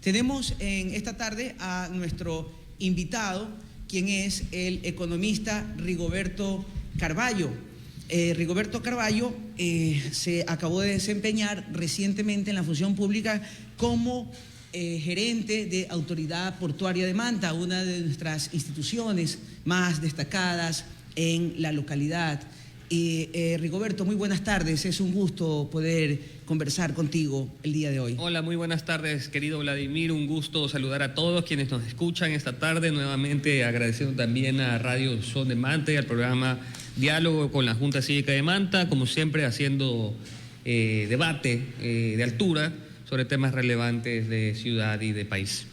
Tenemos en esta tarde a nuestro invitado, quien es el economista Rigoberto Carvalho. Rigoberto Carvalho se acabó de desempeñar recientemente en la función pública como gerente de Autoridad Portuaria de Manta, una de nuestras instituciones más destacadas en la localidad. Rigoberto, muy buenas tardes, es un gusto poder conversar contigo el día de hoy. Hola, muy buenas tardes, querido Vladimir, un gusto saludar a todos quienes nos escuchan esta tarde, nuevamente agradeciendo también a Radio Son de Manta y al programa Diálogo con la Junta Cívica de Manta, como siempre haciendo debate de altura sobre temas relevantes de ciudad y de país.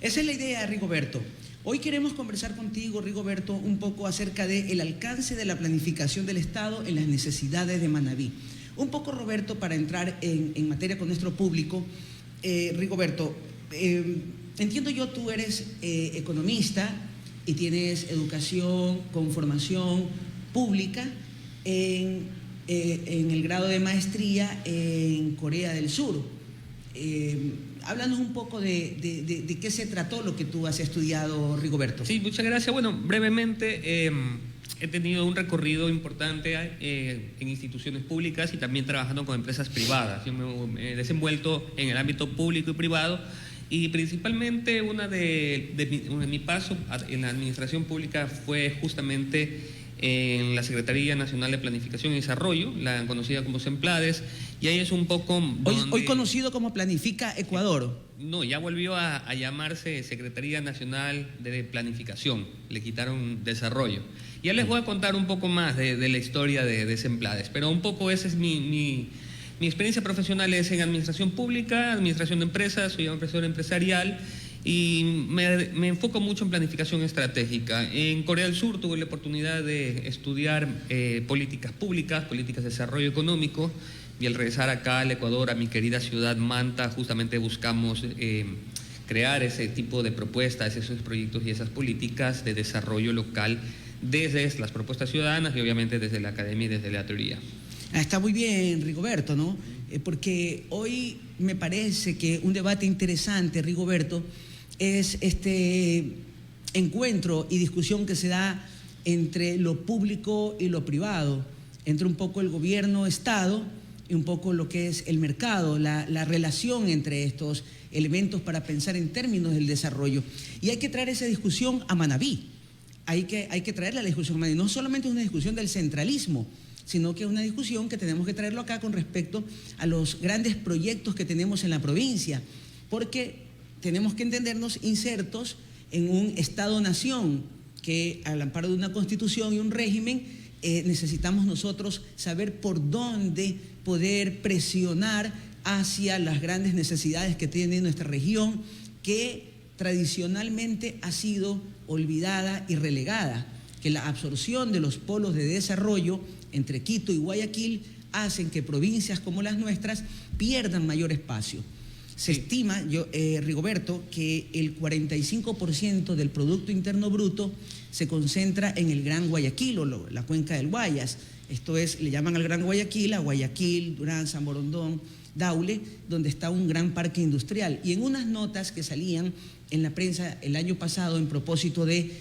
Esa es la idea, Rigoberto. Hoy queremos conversar contigo, Rigoberto, un poco acerca del alcance de la planificación del Estado en las necesidades de Manabí. Un poco, Roberto, para entrar en materia con nuestro público. Rigoberto, entiendo yo, tú eres economista y tienes educación con formación pública en el grado de maestría en Corea del Sur. Háblanos un poco de qué se trató lo que tú has estudiado, Rigoberto. Sí, muchas gracias. Bueno, brevemente, he tenido un recorrido importante en instituciones públicas y también trabajando con empresas privadas. Yo me he desenvuelto en el ámbito público y privado y principalmente mi paso en la administración pública fue justamente en la Secretaría Nacional de Planificación y Desarrollo, la conocida como SEMPLADES, y ahí es un poco... Hoy conocido como Planifica Ecuador. No, ya volvió a llamarse Secretaría Nacional de Planificación, le quitaron Desarrollo. Ya les voy a contar un poco más de la historia de SEMPLADES, pero un poco esa es mi experiencia profesional es en administración pública, administración de empresas, soy un profesor empresarial, y me enfoco mucho en planificación estratégica. En Corea del Sur tuve la oportunidad de estudiar políticas públicas, políticas de desarrollo económico, y al regresar acá al Ecuador, a mi querida ciudad Manta, justamente buscamos crear ese tipo de propuestas, esos proyectos y esas políticas de desarrollo local desde las propuestas ciudadanas y obviamente desde la academia y desde la teoría. Está muy bien, Rigoberto, ¿no? Porque hoy me parece que un debate interesante, Rigoberto, es este encuentro y discusión que se da entre lo público y lo privado, entre un poco el gobierno, Estado, y un poco lo que es el mercado, la relación entre estos elementos para pensar en términos del desarrollo. Y hay que traer esa discusión a Manabí, hay que traerla a la discusión a Manabí. No solamente es una discusión del centralismo, sino que es una discusión que tenemos que traerlo acá con respecto a los grandes proyectos que tenemos en la provincia, porque tenemos que entendernos insertos en un Estado-nación que, al amparo de una constitución y un régimen, necesitamos nosotros saber por dónde poder presionar hacia las grandes necesidades que tiene nuestra región, que tradicionalmente ha sido olvidada y relegada, que la absorción de los polos de desarrollo entre Quito y Guayaquil hacen que provincias como las nuestras pierdan mayor espacio. Se estima, Rigoberto, que el 45% del Producto Interno Bruto se concentra en el Gran Guayaquil o la cuenca del Guayas. Esto es, le llaman al Gran Guayaquil, a Guayaquil, Durán, San Borondón, Daule, donde está un gran parque industrial. Y en unas notas que salían en la prensa el año pasado en propósito de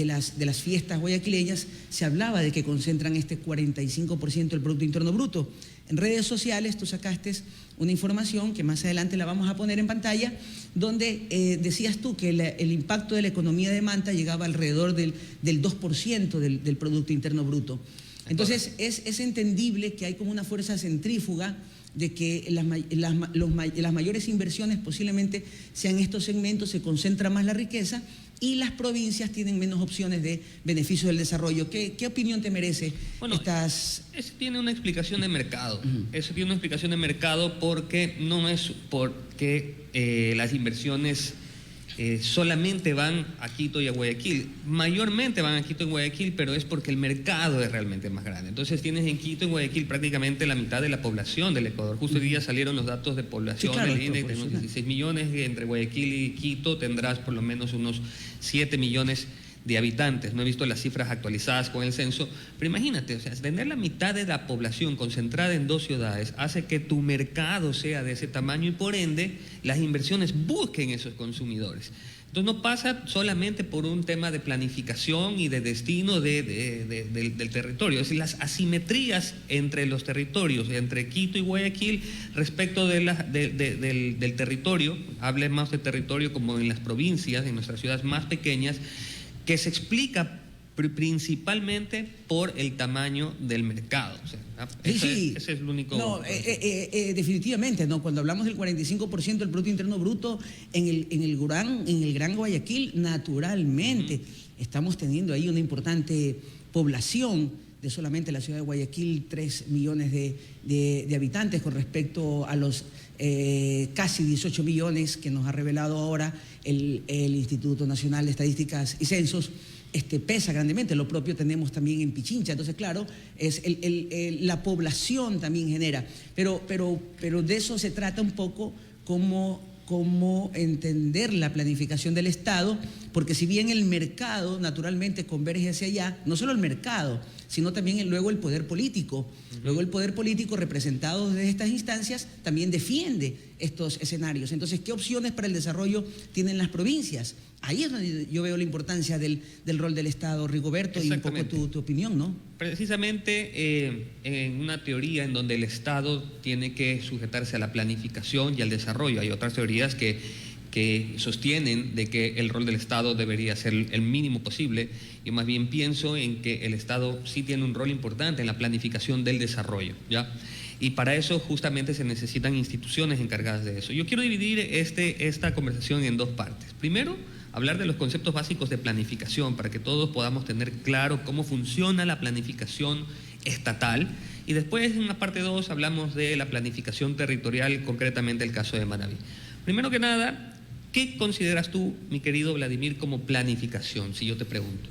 las fiestas guayaquileñas, se hablaba de que concentran este 45% del Producto Interno Bruto. En redes sociales tú sacaste una información que más adelante la vamos a poner en pantalla, donde decías tú que el impacto de la economía de Manta llegaba alrededor del 2% del Producto Interno Bruto. Entonces es entendible que hay como una fuerza centrífuga de que las mayores inversiones posiblemente sean estos segmentos, se concentra más la riqueza y las provincias tienen menos opciones de beneficio del desarrollo. ¿Qué opinión te merece? Bueno, eso tiene una explicación de mercado. Eso tiene una explicación de mercado porque no es porque las inversiones solamente van a Quito y a Guayaquil. Mayormente van a Quito y Guayaquil, pero es porque el mercado es realmente más grande. Entonces tienes en Quito y Guayaquil prácticamente la mitad de la población del Ecuador. Justo hoy día salieron los datos de población, sí, claro, del INE, tenemos 16 millones, entre Guayaquil y Quito tendrás por lo menos unos 7 millones de habitantes. No he visto las cifras actualizadas con el censo, pero imagínate, o sea, tener la mitad de la población concentrada en 2 ciudades hace que tu mercado sea de ese tamaño y por ende las inversiones busquen esos consumidores. Entonces no pasa solamente por un tema de planificación y de destino del territorio, es decir, las asimetrías entre los territorios, entre Quito y Guayaquil respecto del territorio, hable más de territorio como en las provincias, en nuestras ciudades más pequeñas, que se explica principalmente por el tamaño del mercado. O sea, ese es el único... No, definitivamente, ¿no? Cuando hablamos del 45% del Producto Interno Bruto en el Gran Guayaquil, naturalmente estamos teniendo ahí una importante población de solamente la ciudad de Guayaquil, 3 millones de habitantes con respecto a los casi 18 millones que nos ha revelado ahora el Instituto Nacional de Estadísticas y Censos. Pesa grandemente, lo propio tenemos también en Pichincha, entonces claro, es la población también genera, pero de eso se trata un poco cómo entender la planificación del Estado, porque si bien el mercado naturalmente converge hacia allá, no solo el mercado, sino también luego el poder político. Luego el poder político representado desde estas instancias también defiende estos escenarios. Entonces, ¿qué opciones para el desarrollo tienen las provincias? Ahí es donde yo veo la importancia del rol del Estado, Rigoberto, y un poco tu opinión, ¿no? Precisamente en una teoría en donde el Estado tiene que sujetarse a la planificación y al desarrollo. Hay otras teorías que sostienen de que el rol del Estado debería ser el mínimo posible. Yo más bien pienso en que el Estado sí tiene un rol importante en la planificación del desarrollo, ¿ya? Y para eso justamente se necesitan instituciones encargadas de eso. Yo quiero dividir esta conversación en 2 partes. Primero, hablar de los conceptos básicos de planificación para que todos podamos tener claro cómo funciona la planificación estatal. Y después, en la parte 2, hablamos de la planificación territorial, concretamente el caso de Manabí. Primero que nada, ¿qué consideras tú, mi querido Vladimir, como planificación, si yo te pregunto?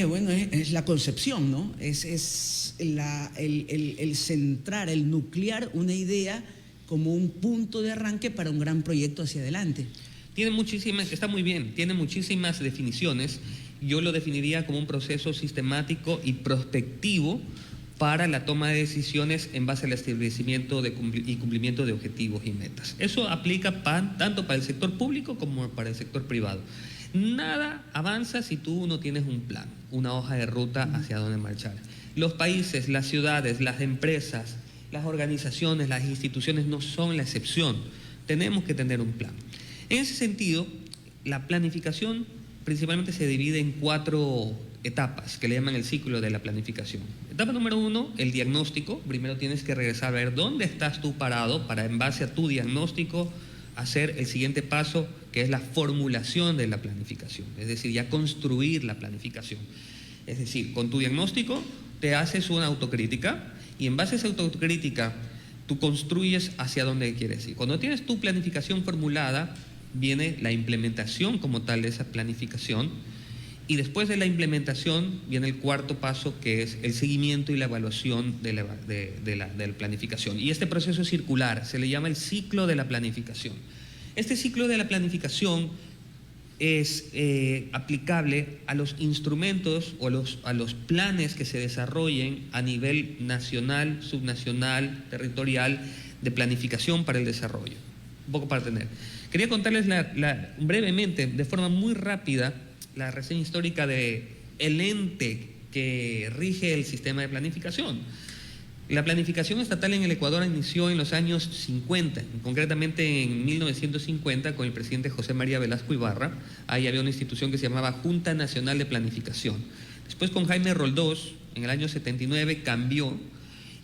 Bueno, es la concepción, ¿no? Es el centrar, el nuclear una idea como un punto de arranque para un gran proyecto hacia adelante. Está muy bien, tiene muchísimas definiciones. Yo lo definiría como un proceso sistemático y prospectivo para la toma de decisiones en base al establecimiento y cumplimiento de objetivos y metas. Eso aplica tanto para el sector público como para el sector privado. Nada avanza si tú no tienes un plan, una hoja de ruta hacia dónde marchar. Los países, las ciudades, las empresas, las organizaciones, las instituciones no son la excepción. Tenemos que tener un plan. En ese sentido, la planificación principalmente se divide en 4 etapas que le llaman el ciclo de la planificación. Etapa número 1, el diagnóstico. Primero tienes que regresar a ver dónde estás tú parado para, en base a tu diagnóstico, hacer el siguiente paso, que es la formulación de la planificación, es decir, ya construir la planificación. Es decir, con tu diagnóstico te haces una autocrítica y en base a esa autocrítica tú construyes hacia dónde quieres ir. Cuando tienes tu planificación formulada, viene la implementación como tal de esa planificación, y después de la implementación viene el 4º paso, que es el seguimiento y la evaluación de la planificación. Y este proceso es circular, se le llama el ciclo de la planificación. Este ciclo de la planificación es aplicable a los instrumentos o a los planes que se desarrollen a nivel nacional, subnacional, territorial, de planificación para el desarrollo. Un poco para tener. Quería contarles brevemente, de forma muy rápida, la reseña histórica del ente que rige el sistema de planificación. La planificación estatal en el Ecuador inició en los años 50, concretamente en 1950 con el presidente José María Velasco Ibarra. Ahí había una institución que se llamaba Junta Nacional de Planificación. Después con Jaime Roldós, en el año 79, cambió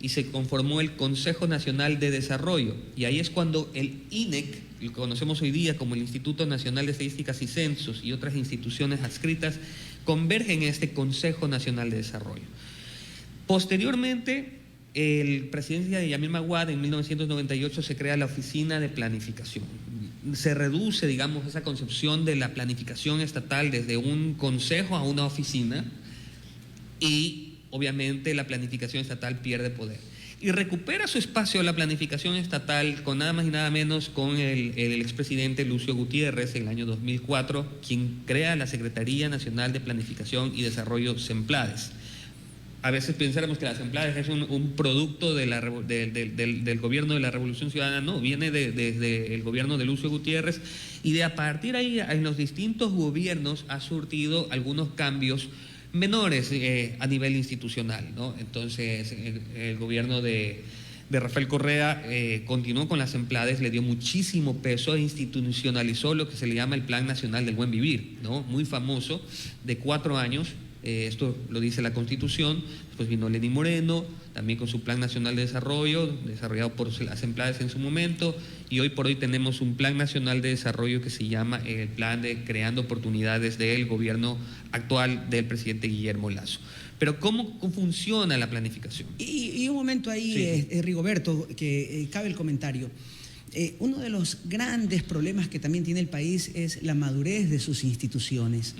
y se conformó el Consejo Nacional de Desarrollo. Y ahí es cuando el INEC, lo que conocemos hoy día como el Instituto Nacional de Estadísticas y Censos y otras instituciones adscritas, convergen en este Consejo Nacional de Desarrollo. Posteriormente, el presidente de Yamil Maguad, en 1998, se crea la Oficina de Planificación. Se reduce, digamos, esa concepción de la planificación estatal desde un consejo a una oficina y obviamente la planificación estatal pierde poder. y recupera su espacio a la planificación estatal con nada más y nada menos con el expresidente Lucio Gutiérrez en el año 2004, quien crea la Secretaría Nacional de Planificación y Desarrollo SEMPLADES. A veces pensáramos que la SEMPLADES es un producto del gobierno de la Revolución Ciudadana. No, viene desde el gobierno de Lucio Gutiérrez, y de a partir de ahí en los distintos gobiernos ha surtido algunos cambios menores a nivel institucional, ¿no? Entonces el gobierno de Rafael Correa continuó con las SEMPLADES, le dio muchísimo peso e institucionalizó lo que se le llama el Plan Nacional del Buen Vivir, ¿no? Muy famoso, de 4 años. Esto lo dice la Constitución. Después vino Lenín Moreno, también con su Plan Nacional de Desarrollo, desarrollado por las SEMPLADES en su momento, y hoy por hoy tenemos un Plan Nacional de Desarrollo que se llama el Plan de Creando Oportunidades del gobierno actual del presidente Guillermo Lasso. Pero ¿cómo funciona la planificación? Y un momento ahí, sí. Rigoberto, que cabe el comentario. Uno de los grandes problemas que también tiene el país es la madurez de sus instituciones.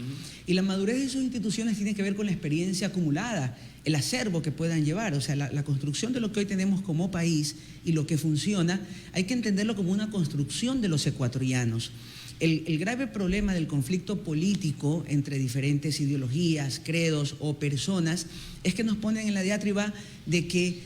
Y la madurez de sus instituciones tiene que ver con la experiencia acumulada, el acervo que puedan llevar. O sea, la construcción de lo que hoy tenemos como país y lo que funciona, hay que entenderlo como una construcción de los ecuatorianos. El grave problema del conflicto político entre diferentes ideologías, credos o personas es que nos ponen en la diatriba de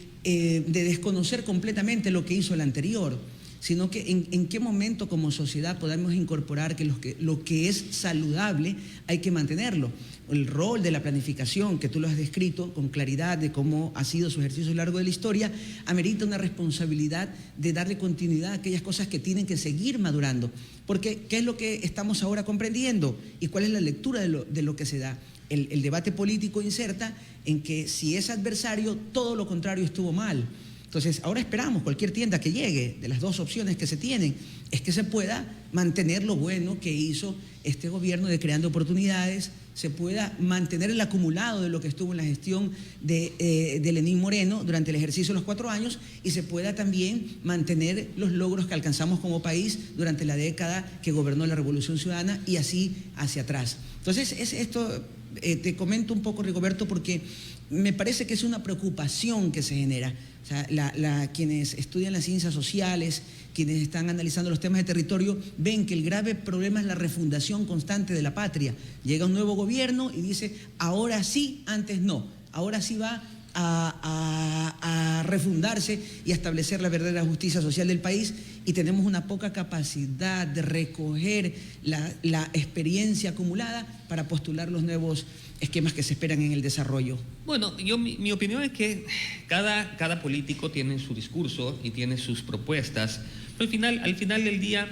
desconocer completamente lo que hizo el anterior, sino que en qué momento como sociedad podemos incorporar que lo que es saludable hay que mantenerlo. El rol de la planificación, que tú lo has descrito con claridad de cómo ha sido su ejercicio a lo largo de la historia, amerita una responsabilidad de darle continuidad a aquellas cosas que tienen que seguir madurando. Porque, ¿qué es lo que estamos ahora comprendiendo? ¿Y cuál es la lectura de lo que se da? El debate político inserta en que si es adversario, todo lo contrario estuvo mal. Entonces, ahora esperamos cualquier tienda que llegue, de las dos opciones que se tienen, es que se pueda mantener lo bueno que hizo este gobierno de creando oportunidades, se pueda mantener el acumulado de lo que estuvo en la gestión de Lenín Moreno durante el ejercicio de los 4 años, y se pueda también mantener los logros que alcanzamos como país durante la década que gobernó la Revolución Ciudadana y así hacia atrás. Entonces, esto te comento un poco, Rigoberto, porque me parece que es una preocupación que se genera. O sea, quienes estudian las ciencias sociales, quienes están analizando los temas de territorio, ven que el grave problema es la refundación constante de la patria. Llega un nuevo gobierno y dice, ahora sí, antes no. Ahora sí va a refundarse y a establecer la verdadera justicia social del país, y tenemos una poca capacidad de recoger la experiencia acumulada para postular los nuevos esquemas que se esperan en el desarrollo. Bueno, mi opinión es que cada político tiene su discurso y tiene sus propuestas, pero al final del día,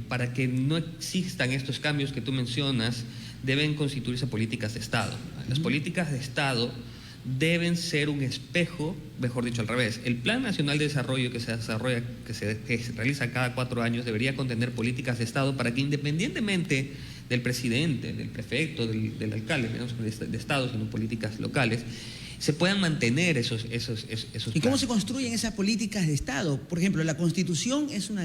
para que no existan estos cambios que tú mencionas, deben constituirse políticas de Estado. Las políticas de Estado deben ser un espejo, mejor dicho al revés. El Plan Nacional de Desarrollo que se realiza cada 4 años debería contener políticas de Estado para que, independientemente del presidente, del prefecto, del alcalde, menos de Estado, sino políticas locales, se puedan mantener esos ¿Y cómo se construyen esas políticas de Estado? Por ejemplo, la Constitución es un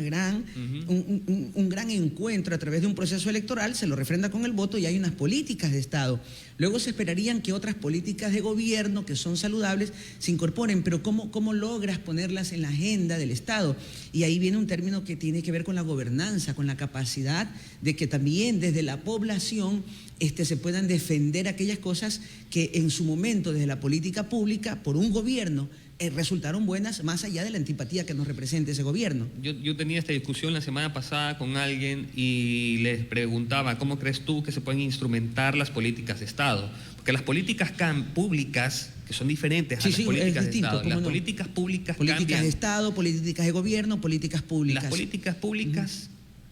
gran encuentro a través de un proceso electoral, se lo refrenda con el voto y hay unas políticas de Estado. Luego se esperarían que otras políticas de gobierno que son saludables se incorporen, pero ¿cómo logras ponerlas en la agenda del Estado? Y ahí viene un término que tiene que ver con la gobernanza, con la capacidad de que también desde la población se puedan defender aquellas cosas que en su momento desde la política pública por un gobierno resultaron buenas, más allá de la antipatía que nos representa ese gobierno. Yo tenía esta discusión la semana pasada con alguien y les preguntaba, ¿cómo crees tú que se pueden instrumentar las políticas de Estado? Porque las políticas públicas, que son diferentes a las políticas de Estado, las políticas públicas cambian. Políticas de Estado, políticas de gobierno, políticas públicas. Las políticas públicas,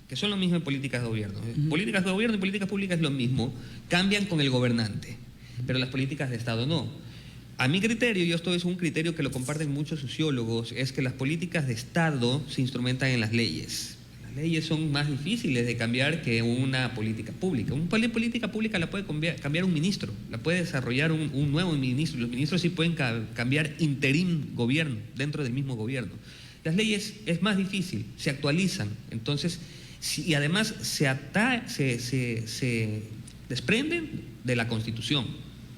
que son lo mismo en políticas de gobierno. Políticas de gobierno y políticas públicas es lo mismo, cambian con el gobernante, pero las políticas de Estado no. A mi criterio, y esto es un criterio que lo comparten muchos sociólogos, es que las políticas de Estado se instrumentan en las leyes. Las leyes son más difíciles de cambiar que una política pública. Una política pública la puede cambiar un ministro, la puede desarrollar un nuevo ministro. Los ministros sí pueden cambiar interim gobierno dentro del mismo gobierno. Las leyes es más difícil, se actualizan, entonces, y además se desprenden de la Constitución,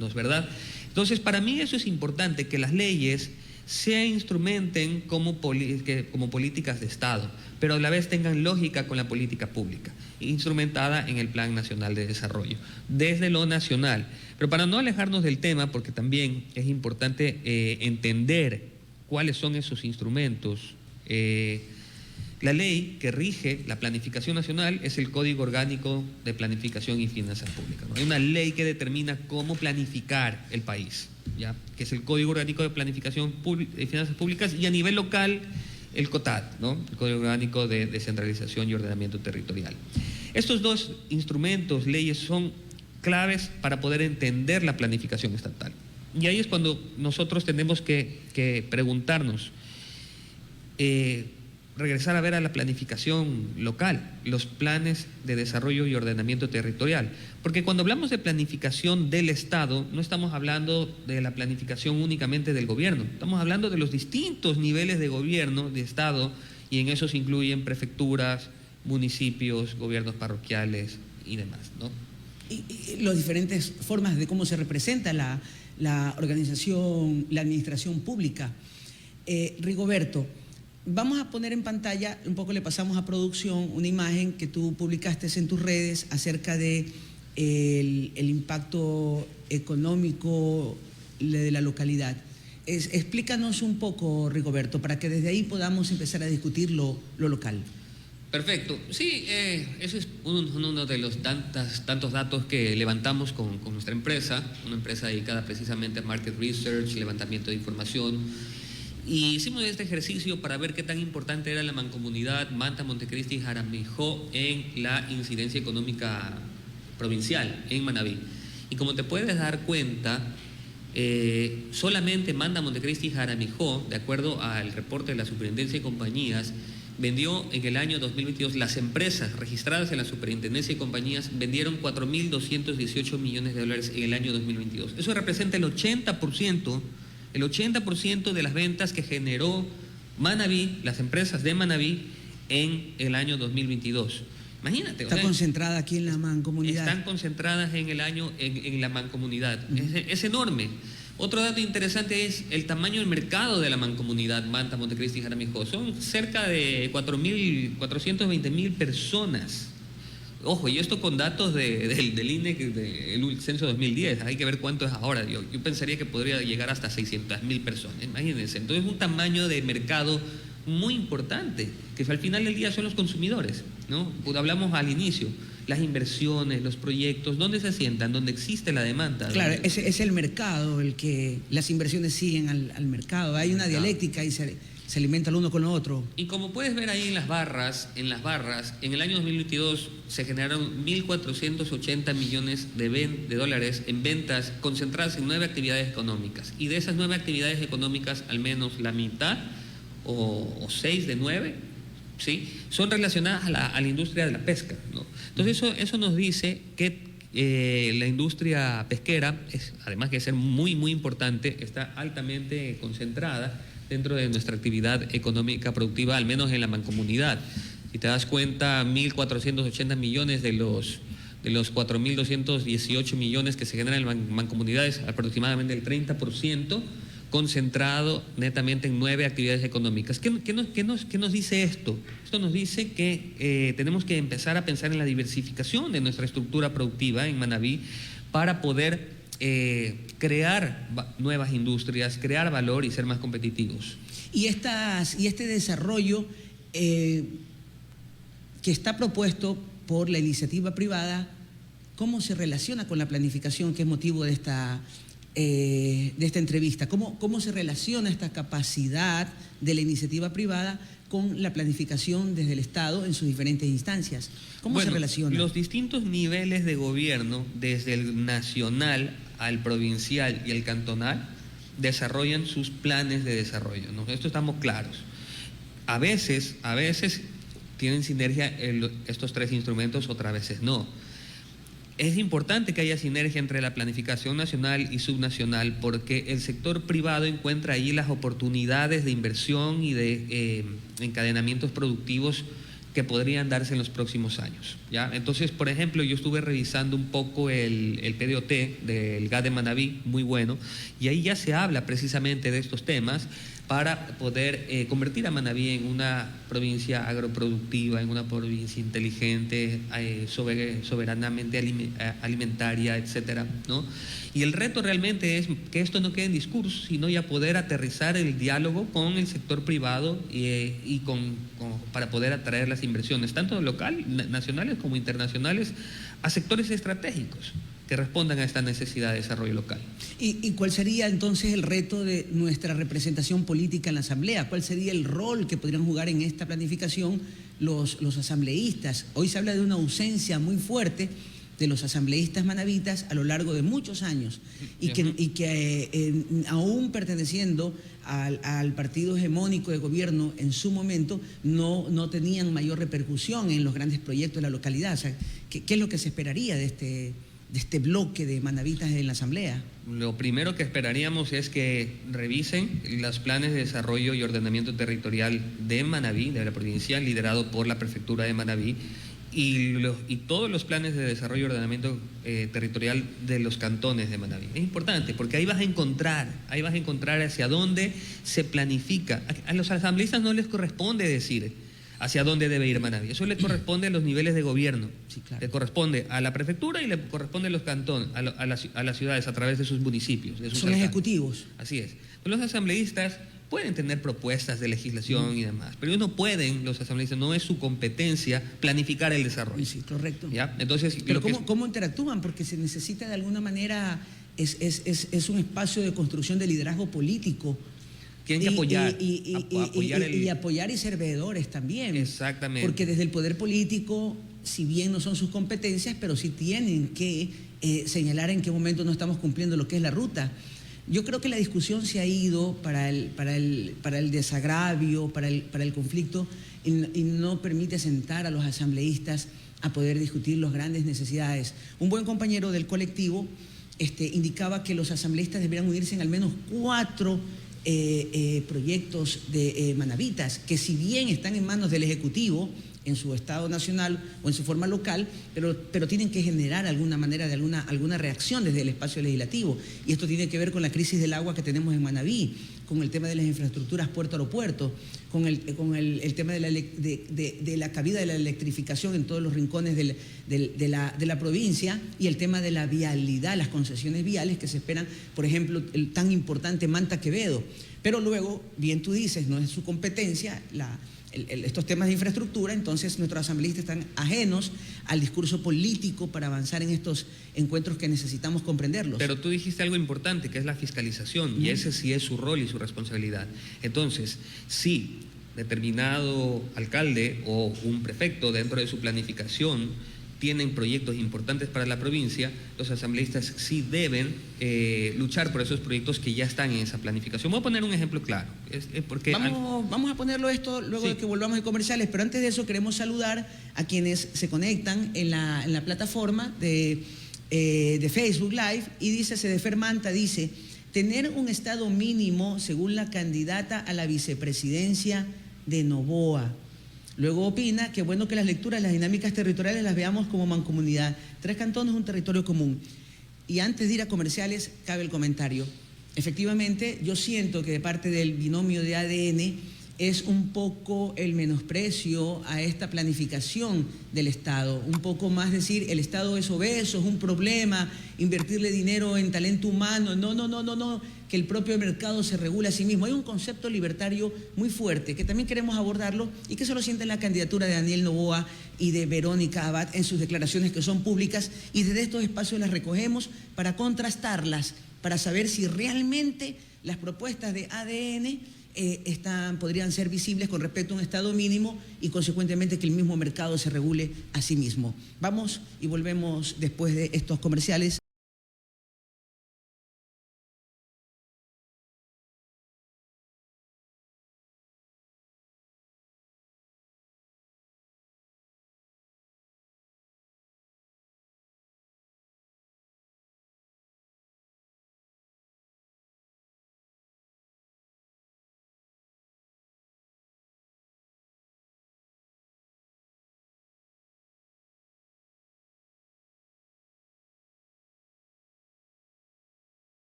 ¿no es verdad? Entonces, para mí eso es importante, que las leyes se instrumenten como políticas de Estado, pero a la vez tengan lógica con la política pública, instrumentada en el Plan Nacional de Desarrollo, desde lo nacional. Pero para no alejarnos del tema, porque también es importante entender cuáles son esos instrumentos, la ley que rige la planificación nacional es el Código Orgánico de Planificación y Finanzas Públicas, ¿no? Hay una ley que determina cómo planificar el país, ¿ya? Que es el Código Orgánico de Planificación y Finanzas Públicas, y a nivel local el COTAD, ¿no? El Código Orgánico de Descentralización y Ordenamiento Territorial. Estos dos instrumentos, leyes, son claves para poder entender la planificación estatal. Y ahí es cuando nosotros tenemos que preguntarnos, regresar a ver a la planificación local, los planes de desarrollo y ordenamiento territorial. Porque cuando hablamos de planificación del Estado, no estamos hablando de la planificación únicamente del gobierno, estamos hablando de los distintos niveles de gobierno, de Estado, y en eso se incluyen prefecturas, municipios, gobiernos parroquiales y demás, ¿no? Y las diferentes formas de cómo se representa la organización, la administración pública. Rigoberto, vamos a poner en pantalla, un poco le pasamos a producción, una imagen que tú publicaste en tus redes acerca de el impacto económico de la localidad. Explícanos un poco, Rigoberto, para que desde ahí podamos empezar a discutir lo local. Perfecto. Sí, eso es uno de los tantos datos que levantamos con nuestra empresa, una empresa dedicada precisamente a market research, levantamiento de información. Y hicimos este ejercicio para ver qué tan importante era la mancomunidad Manta, Montecristi y Jaramillo en la incidencia económica provincial en Manabí. Y como te puedes dar cuenta, solamente Manta, Montecristi y Jaramillo, de acuerdo al reporte de la Superintendencia de Compañías, vendió en el año 2022, las empresas registradas en la Superintendencia de Compañías vendieron $4.218 millones en el año 2022. Eso representa el 80% de las ventas que generó Manabí, las empresas de Manabí, en el año 2022. Imagínate. Está concentrada aquí en la mancomunidad. Están concentradas en la mancomunidad. Es enorme. Otro dato interesante es el tamaño del mercado de la mancomunidad Manta, Montecristi y Jaramillo. Son cerca de 420.000 personas. Ojo, y esto con datos del INE, del censo 2010, hay que ver cuánto es ahora. Yo pensaría que podría llegar hasta 600.000 personas, imagínense. Entonces es un tamaño de mercado muy importante, que al final del día son los consumidores, ¿no? Hablamos al inicio, las inversiones, los proyectos, ¿dónde se asientan? ¿Dónde existe la demanda? Claro, es el mercado el que las inversiones siguen al mercado. Hay una dialéctica y se alimenta el uno con el otro. Y como puedes ver ahí en las barras, en el año 2022 se generaron 1.480 millones de dólares en ventas concentradas en 9 actividades económicas. Y de esas 9 actividades económicas, al menos la mitad, o 6 de 9, ¿sí?, son relacionadas a la industria de la pesca, ¿no? Entonces eso nos dice que la industria pesquera, además de ser muy, muy importante, está altamente concentrada dentro de nuestra actividad económica productiva, al menos en la mancomunidad. Si te das cuenta, 1.480 millones de los 4.218 millones que se generan en mancomunidades, aproximadamente el 30%, concentrado netamente en 9 actividades económicas. ¿Qué nos dice esto? Esto nos dice que tenemos que empezar a pensar en la diversificación de nuestra estructura productiva en Manabí para poder crear nuevas industrias, crear valor y ser más competitivos. Y este desarrollo que está propuesto por la iniciativa privada, ¿cómo se relaciona con la planificación que es motivo de esta entrevista? ¿Cómo se relaciona esta capacidad de la iniciativa privada con la planificación desde el Estado en sus diferentes instancias? ¿Cómo se relaciona? Los distintos niveles de gobierno, desde el nacional al provincial y el cantonal, desarrollan sus planes de desarrollo, ¿no? Esto estamos claros. A veces tienen sinergia estos 3 instrumentos, otras veces no. Es importante que haya sinergia entre la planificación nacional y subnacional, porque el sector privado encuentra ahí las oportunidades de inversión y de encadenamientos productivos que podrían darse en los próximos años, ¿ya? Entonces, por ejemplo, yo estuve revisando un poco el PDOT del GAD de Manabí, muy bueno, y ahí ya se habla precisamente de estos temas, para poder convertir a Manabí en una provincia agroproductiva, en una provincia inteligente, soberanamente alimentaria, etcétera, ¿no? Y el reto realmente es que esto no quede en discurso, sino ya poder aterrizar el diálogo con el sector privado para poder atraer las inversiones, tanto local, nacionales como internacionales, a sectores estratégicos que respondan a esta necesidad de desarrollo local. ¿Y cuál sería entonces el reto de nuestra representación política en la Asamblea? ¿Cuál sería el rol que podrían jugar en esta planificación los asambleístas? Hoy se habla de una ausencia muy fuerte de los asambleístas manavitas a lo largo de muchos años y que aún perteneciendo al partido hegemónico de gobierno en su momento no tenían mayor repercusión en los grandes proyectos de la localidad. O sea, ¿qué es lo que se esperaría de este bloque de manavitas en la Asamblea? Lo primero que esperaríamos es que revisen los planes de desarrollo y ordenamiento territorial de Manabí, de la provincia, liderado por la prefectura de Manabí, y todos los planes de desarrollo y ordenamiento territorial de los cantones de Manabí. Es importante porque ahí vas a encontrar hacia dónde se planifica. A los asambleístas no les corresponde decir hacia dónde debe ir Manabí. Eso le corresponde a los niveles de gobierno. Sí, claro. Le corresponde a la prefectura y le corresponde a los cantones, a las ciudades a través de sus municipios. De sus Son ejecutivos. Así es. Los asambleístas pueden tener propuestas de legislación y demás, pero ellos no pueden, los asambleístas, no es su competencia planificar el desarrollo. Sí, correcto. ¿Ya? Entonces, pero ¿cómo interactúan? Porque se necesita de alguna manera, es un espacio de construcción de liderazgo político. Tienen que apoyar. Y apoyar y ser veedores también. Exactamente. Porque desde el poder político, si bien no son sus competencias, pero sí tienen que señalar en qué momento no estamos cumpliendo lo que es la ruta. Yo creo que la discusión se ha ido para el desagravio, para el conflicto, y no permite sentar a los asambleístas a poder discutir las grandes necesidades. Un buen compañero del colectivo indicaba que los asambleístas deberían unirse en al menos 4 proyectos de manavitas, que si bien están en manos del Ejecutivo, en su estado nacional o en su forma local, pero tienen que generar alguna manera de alguna reacción desde el espacio legislativo. Y esto tiene que ver con la crisis del agua que tenemos en Manabí, con el tema de las infraestructuras puerto-aeropuerto, con el tema de la cabida de la electrificación en todos los rincones de la provincia, y el tema de la vialidad, las concesiones viales que se esperan, por ejemplo, el tan importante Manta-Quevedo. Pero luego, bien tú dices, no es su competencia estos temas de infraestructura, entonces nuestros asambleístas están ajenos al discurso político para avanzar en estos encuentros que necesitamos comprenderlos. Pero tú dijiste algo importante, que es la fiscalización, y ese sí es su rol y su responsabilidad. Entonces, si determinado alcalde o un prefecto dentro de su planificación tienen proyectos importantes para la provincia, los asambleístas sí deben luchar por esos proyectos que ya están en esa planificación. Voy a poner un ejemplo claro. Vamos a ponerlo esto luego de que volvamos de comerciales, pero antes de eso queremos saludar a quienes se conectan en la plataforma de Facebook Live, y dice Sedefer Manta, dice: tener un estado mínimo según la candidata a la vicepresidencia de Noboa. Luego opina que bueno que las lecturas, las dinámicas territoriales las veamos como mancomunidad. 3 cantones, un territorio común. Y antes de ir a comerciales, cabe el comentario. Efectivamente, yo siento que de parte del binomio de ADN es un poco el menosprecio a esta planificación del Estado. Un poco más decir, el Estado es obeso, es un problema, invertirle dinero en talento humano. No, que el propio mercado se regule a sí mismo. Hay un concepto libertario muy fuerte que también queremos abordarlo y que se lo siente en la candidatura de Daniel Noboa y de Verónica Abad en sus declaraciones que son públicas, y desde estos espacios las recogemos para contrastarlas, para saber si realmente las propuestas de ADN podrían ser visibles con respecto a un estado mínimo y consecuentemente que el mismo mercado se regule a sí mismo. Vamos y volvemos después de estos comerciales.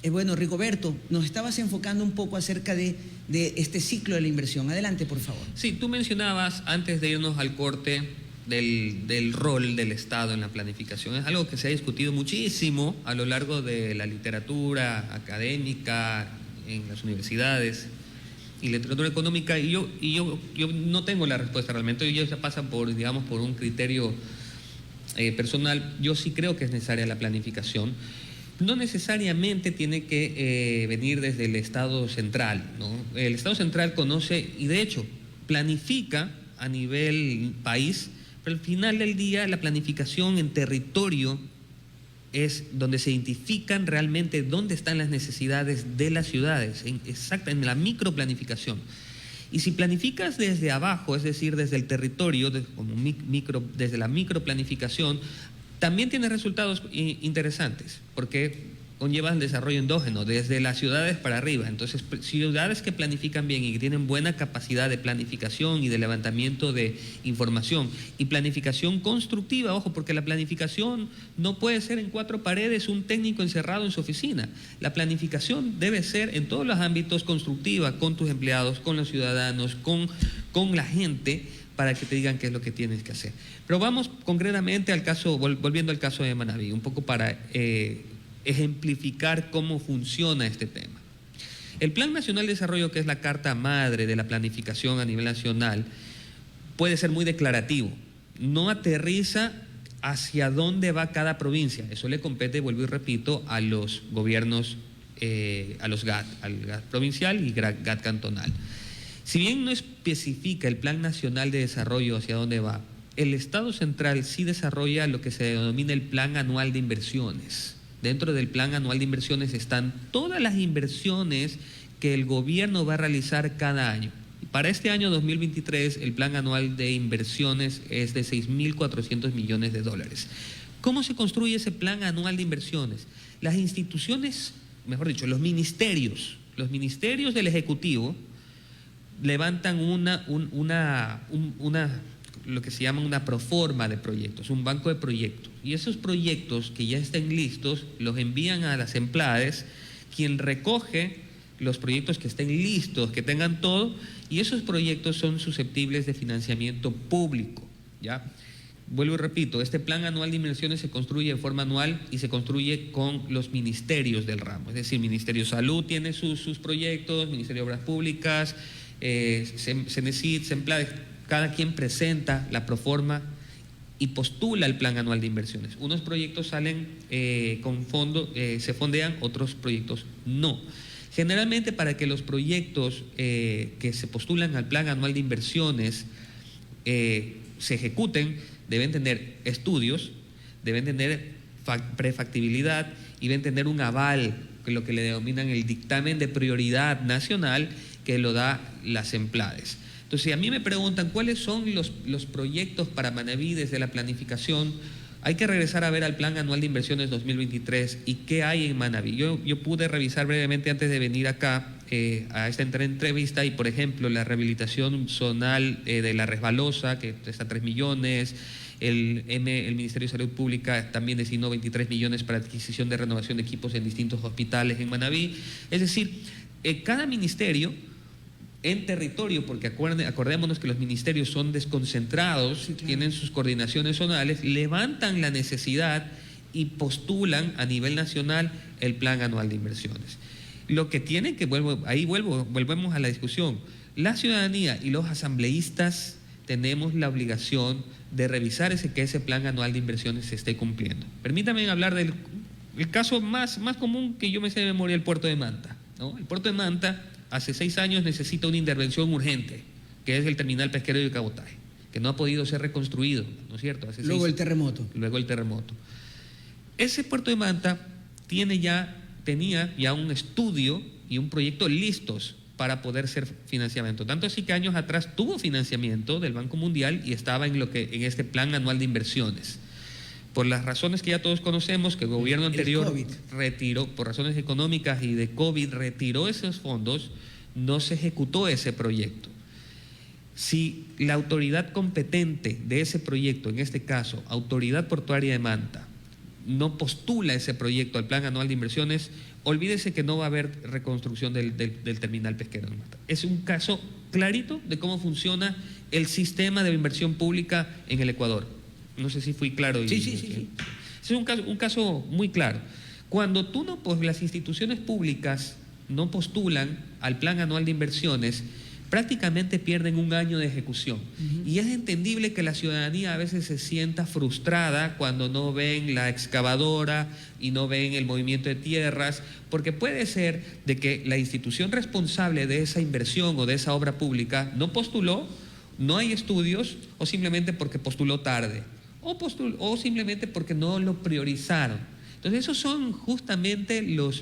Bueno, Rigoberto, nos estabas enfocando un poco acerca de este ciclo de la inversión. Adelante, por favor. Sí, tú mencionabas antes de irnos al corte del rol del Estado en la planificación. Es algo que se ha discutido muchísimo a lo largo de la literatura académica, en las universidades y literatura económica, y yo no tengo la respuesta realmente. Ellos ya pasan por, digamos, por un criterio personal. Yo sí creo que es necesaria la planificación. No necesariamente tiene que venir desde el Estado central, ¿no? El Estado central conoce y de hecho planifica a nivel país, pero al final del día la planificación en territorio es donde se identifican realmente dónde están las necesidades de las ciudades, en la microplanificación. Y si planificas desde abajo, es decir, desde el territorio, desde la microplanificación, también tiene resultados interesantes, porque conllevan desarrollo endógeno, desde las ciudades para arriba. Entonces, ciudades que planifican bien y que tienen buena capacidad de planificación y de levantamiento de información, y planificación constructiva, ojo, porque la planificación no puede ser en cuatro paredes un técnico encerrado en su oficina. La planificación debe ser en todos los ámbitos constructiva, con tus empleados, con los ciudadanos, con la gente, para que te digan qué es lo que tienes que hacer. Pero vamos concretamente al caso, volviendo al caso de Manabí, un poco para ejemplificar cómo funciona este tema. El Plan Nacional de Desarrollo, que es la carta madre de la planificación a nivel nacional, puede ser muy declarativo. No aterriza hacia dónde va cada provincia. Eso le compete, vuelvo y repito, a los gobiernos, a los GAT, al GAT provincial y GAT cantonal. Si bien no especifica el Plan Nacional de Desarrollo hacia dónde va, el Estado central sí desarrolla lo que se denomina el Plan Anual de Inversiones. Dentro del Plan Anual de Inversiones están todas las inversiones que el gobierno va a realizar cada año. Para este año 2023, el Plan Anual de Inversiones es de 6.400 millones de dólares. ¿Cómo se construye ese Plan Anual de Inversiones? Las instituciones, mejor dicho, los ministerios del Ejecutivo levantan lo que se llama una proforma de proyectos, un banco de proyectos. Y esos proyectos que ya estén listos los envían a las empleadas, quien recoge los proyectos que estén listos, que tengan todo, y esos proyectos son susceptibles de financiamiento público, ¿ya? Vuelvo y repito, este Plan Anual de Inversiones se construye de forma anual y se construye con los ministerios del ramo. Es decir, Ministerio de Salud tiene sus proyectos, Ministerio de Obras Públicas, CENESID, SEMPLADES, cada quien presenta la proforma y postula el Plan Anual de Inversiones. Unos proyectos salen con fondo, se fondean, otros proyectos no. Generalmente, para que los proyectos que se postulan al Plan Anual de Inversiones se ejecuten, deben tener estudios, deben tener prefactibilidad y deben tener un aval, que es lo que le denominan el dictamen de prioridad nacional, que lo da las empleadas. Entonces, si a mí me preguntan cuáles son los proyectos para Manabí desde la planificación, hay que regresar a ver al Plan Anual de Inversiones 2023 y qué hay en Manabí. Yo pude revisar brevemente antes de venir acá a esta entrevista, y por ejemplo la rehabilitación zonal de La Resbalosa, que está 3 millones, el Ministerio de Salud Pública también destinó 23 millones para adquisición de renovación de equipos en distintos hospitales en Manabí. Es decir, cada ministerio en territorio, porque acordémonos que los ministerios son desconcentrados, sí, claro, tienen sus coordinaciones zonales, levantan la necesidad y postulan a nivel nacional el Plan Anual de Inversiones. Lo que tienen que, volvemos a la discusión, la ciudadanía y los asambleístas tenemos la obligación de revisar que ese Plan Anual de Inversiones se esté cumpliendo. Permítanme hablar del caso más común que yo me sé de memoria, el puerto de Manta, ¿no? El puerto de Manta hace 6 años necesita una intervención urgente, que es el terminal pesquero de cabotaje, que no ha podido ser reconstruido, ¿no es cierto? Luego el terremoto. Ese puerto de Manta tenía ya un estudio y un proyecto listos para poder ser financiamiento. Tanto así que años atrás tuvo financiamiento del Banco Mundial y estaba en este Plan Anual de Inversiones. Por las razones que ya todos conocemos, que el gobierno anterior retiró, por razones económicas y de COVID, retiró esos fondos, no se ejecutó ese proyecto. Si la autoridad competente de ese proyecto, en este caso, Autoridad Portuaria de Manta, no postula ese proyecto al Plan Anual de Inversiones, olvídese que no va a haber reconstrucción del terminal pesquero en Mata. Es un caso clarito de cómo funciona el sistema de inversión pública en el Ecuador. No sé si fui claro. Sí. Es un caso muy claro. Cuando pues las instituciones públicas no postulan al plan anual de inversiones, prácticamente pierden un año de ejecución. Y es entendible que la ciudadanía a veces se sienta frustrada cuando no ven la excavadora y no ven el movimiento de tierras, porque puede ser de que la institución responsable de esa inversión o de esa obra pública no postuló, no hay estudios, o simplemente porque postuló tarde, o simplemente porque no lo priorizaron. Entonces esos son justamente los